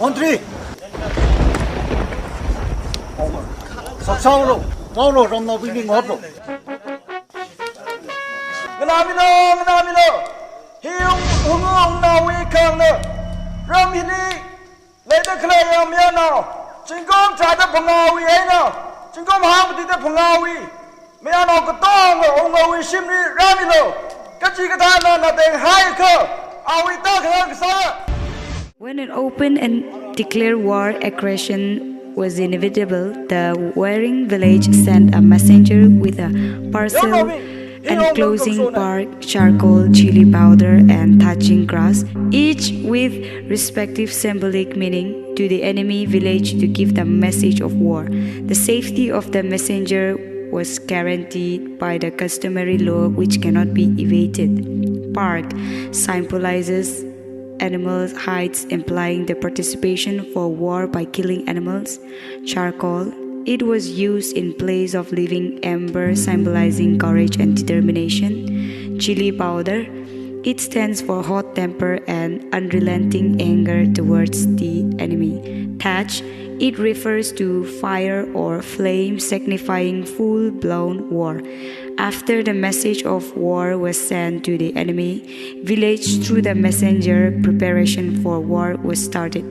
Country. Saksauro, Paulo from the building auto. Ngamino, Hill, now we come. Ramini, let the clay on me now. Chingom Chata Pangawi, Chingom Ham did the Pangawi. Miano Katong, Ongo, Shimri, Ramino, Kachikatana, nothing high. Are we talking, sir? When an open and declared war aggression was inevitable, the warring village sent a messenger with a parcel enclosing bark, charcoal, chili powder, and thatching grass, each with respective symbolic meaning to the enemy village to give the message of war. The safety of the messenger was guaranteed by the customary law which cannot be evaded. Bark symbolizes animals' hides, implying the participation for war by killing animals. Charcoal, it was used in place of living ember, symbolizing courage and determination. Chili powder, it stands for hot temper and unrelenting anger towards the enemy. Thatch, it refers to fire or flame, signifying full-blown war. After the message of war was sent to the enemy village through the messenger, preparation for war was started.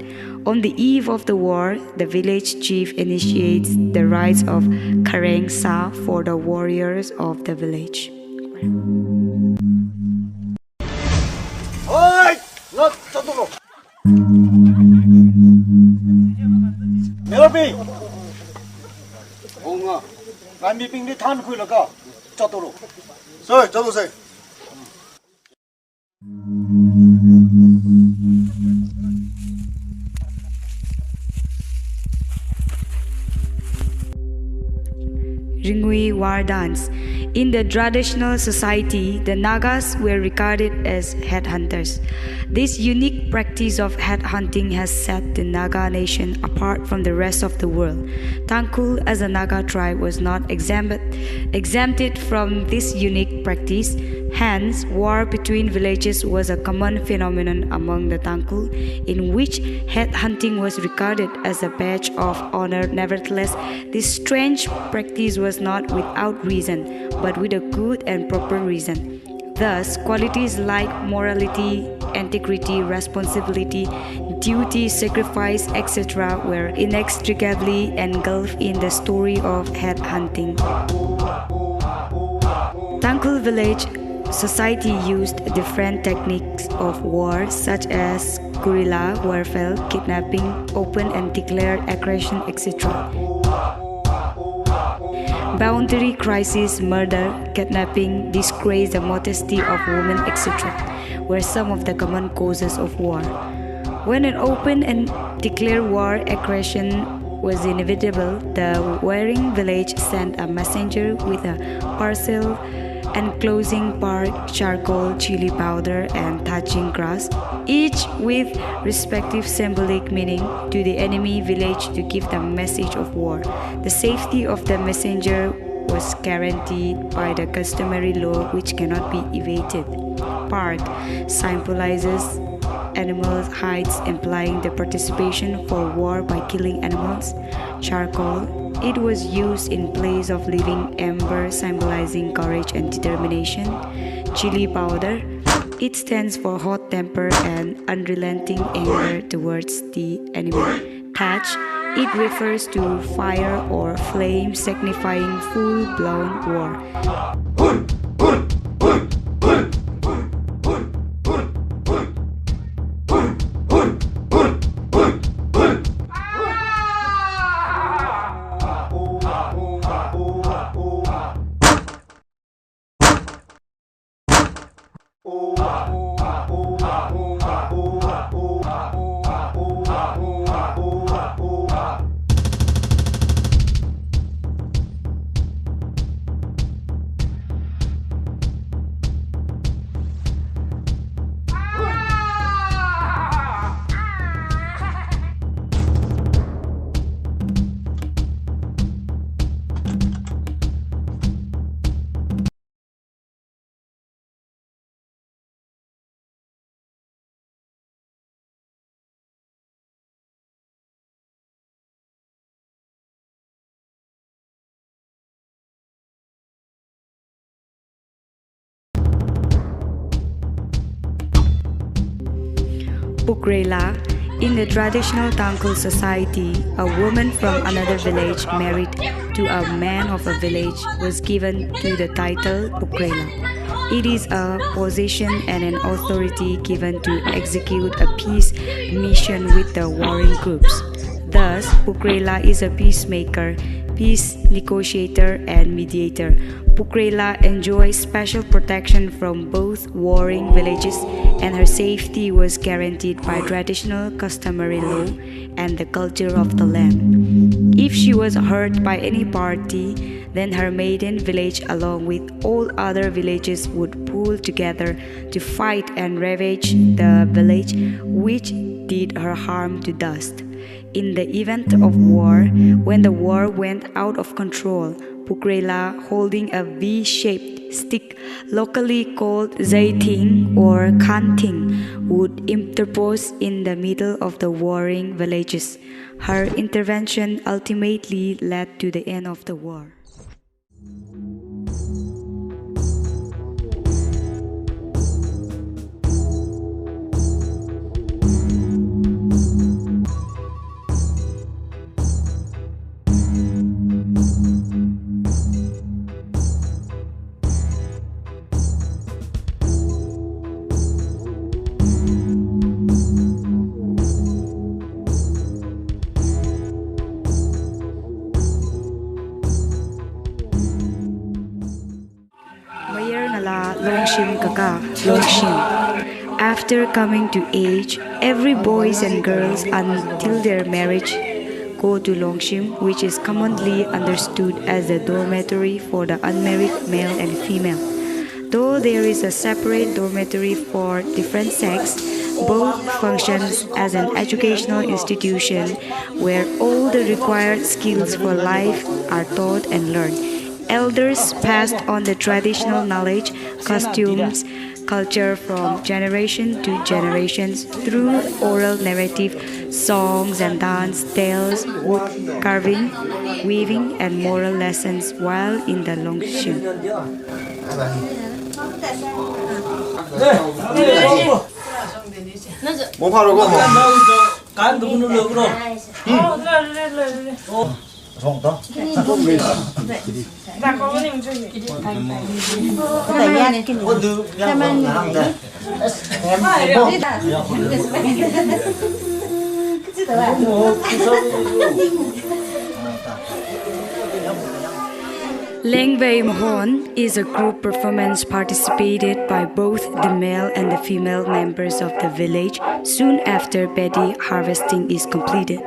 On the eve of the war, the village chief initiates the rites of Kareng Sa for the warriors of the village. Oi! Not Sotoro! Melody! Onga, I'm meeting the town Kulaga. Sotoro. Sorry, Sotoro say. Ringui war dance. In the traditional society, the Nagas were regarded as headhunters. This unique practice of headhunting has set the Naga nation apart from the rest of the world. Tangkul as a Naga tribe was not exempted from this unique practice. Hence, war between villages was a common phenomenon among the Tangkul, in which headhunting was regarded as a badge of honor. Nevertheless, this strange practice was not without reason, but with a good and proper reason. Thus, qualities like morality, integrity, responsibility, duty, sacrifice, etc. were inextricably engulfed in the story of headhunting. Tangkul village society used different techniques of war such as guerrilla warfare, kidnapping, open and declared aggression, etc. Boundary crisis, murder, kidnapping, disgrace, the modesty of women, etc. were some of the common causes of war. When an open and declared war aggression was inevitable, the warring village sent a messenger with a parcel enclosing bark, charcoal, chili powder, and thatching grass, each with respective symbolic meaning to the enemy village to give the message of war. The safety of the messenger was guaranteed by the customary law which cannot be evaded. Bark symbolizes animals' hides, implying the participation for war by killing animals. Charcoal, it was used in place of living ember, symbolizing courage and determination. Chili powder, it stands for hot temper and unrelenting anger towards the enemy. Thatch, it refers to fire or flame, signifying full-blown war. Pukrela. In the traditional Tongou society, a woman from another village married to a man of a village was given to the title Pukrela. It is a position and an authority given to execute a peace mission with the warring groups. Thus, Pukrela is a peacemaker, peace negotiator, and mediator. Pukrela enjoys special protection from both warring villages, and her safety was guaranteed by traditional customary law and the culture of the land. If she was hurt by any party, then her maiden village along with all other villages would pool together to fight and ravage the village which did her harm to dust. In the event of war, when the war went out of control, Pukrela, holding a V-shaped stick locally called zaiting or kanting, would interpose in the middle of the warring villages. Her intervention ultimately led to the end of the war. After coming to age, every boys and girls until their marriage go to Longshim, which is commonly understood as a dormitory for the unmarried male and female. Though there is a separate dormitory for different sex, both functions as an educational institution where all the required skills for life are taught and learned. Elders passed on the traditional knowledge, costumes, culture from generation to generations through oral narrative, songs and dance, tales, wood carving, weaving, and moral lessons while in the Longshim. Lengvei Mahon is a group performance participated by both the male and the female members of the village soon after paddy harvesting is completed.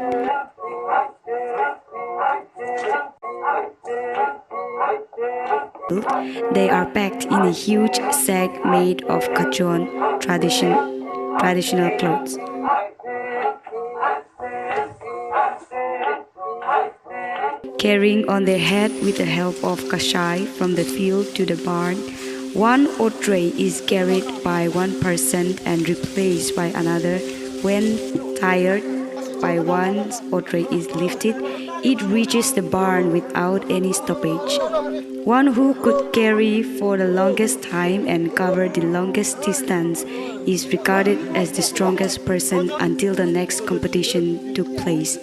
They are packed in a huge sack made of kachon, traditional clothes. Carrying on their head with the help of kashai from the field to the barn, one oat tray is carried by one person and replaced by another. When tired by one oat tray is lifted, it reaches the barn without any stoppage. One who could carry for the longest time and cover the longest distance is regarded as the strongest person until the next competition took place.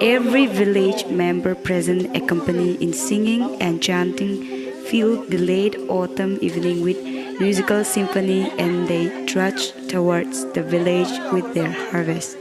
Every village member present accompanied in singing and chanting filled the late autumn evening with musical symphony, and they trudged towards the village with their harvest.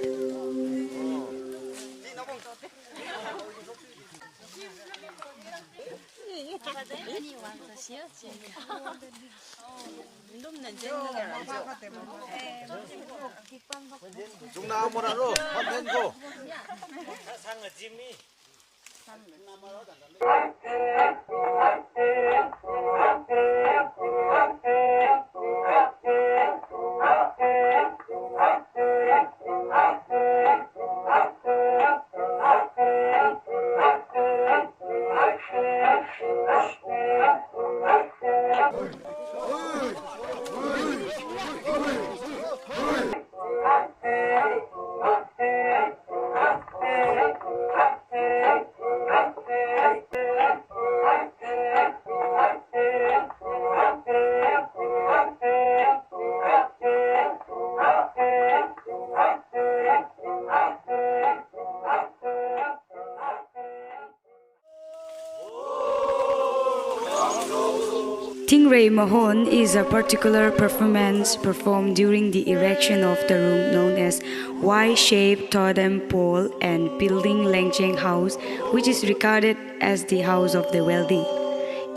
Tingray Mahon is a particular performance performed during the erection of the room known as Y-shaped totem pole and building Lengcheng house, which is regarded as the house of the wealthy.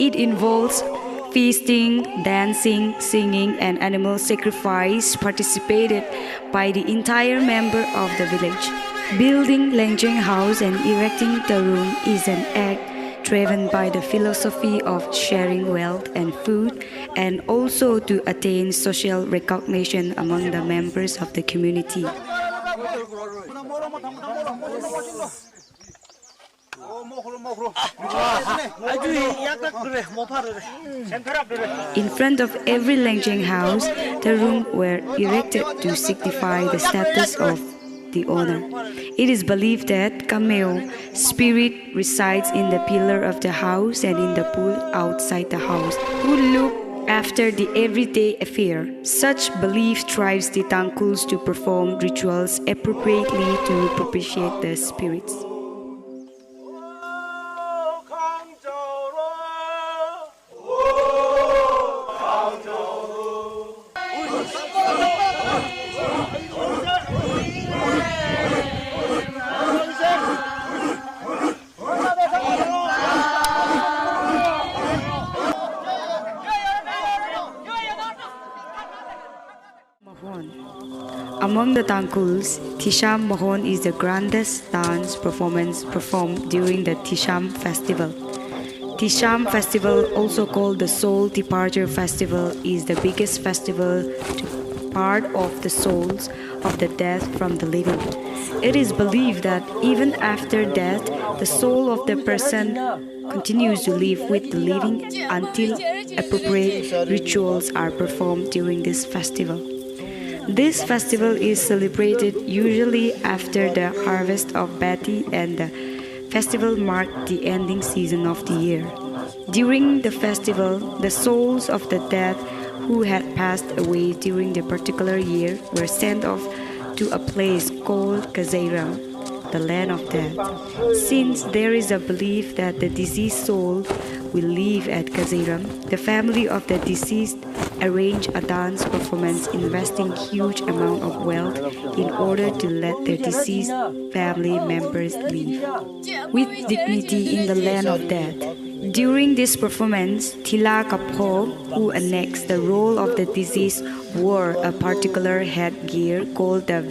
It involves feasting, dancing, singing, and animal sacrifice participated by the entire member of the village. Building Lengcheng house and erecting the room is an act driven by the philosophy of sharing wealth and food, and also to attain social recognition among the members of the community. In front of every Lengcheng house, the rooms were erected to signify the status of the owner. It is believed that Kameo spirit resides in the pillar of the house and in the pool outside the house, who look after the everyday affair. Such belief drives the Tangkuls to perform rituals appropriately to propitiate the spirits. Among the Tangkuls, Tisham Mohon is the grandest dance performance performed during the Tisham festival. Tisham festival, also called the Soul Departure Festival, is the biggest festival to part of the souls of the dead from the living. It is believed that even after death, the soul of the person continues to live with the living until appropriate rituals are performed during this festival. This festival is celebrated usually after the harvest of Bati, and the festival marked the ending season of the year. During the festival, the souls of the dead who had passed away during the particular year were sent off to a place called Kazairam, the land of death. Since there is a belief that the deceased soul will live at Kazairam, the family of the deceased arrange a dance performance investing huge amount of wealth in order to let their deceased family members live with dignity in the land of death. During this performance, Tila Kapho, who enacts the role of the deceased, wore a particular headgear called the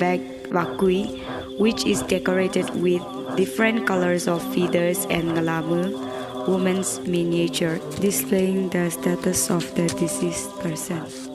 Vakui, which is decorated with different colors of feathers and ngalamu, woman's miniature, displaying the status of the deceased person.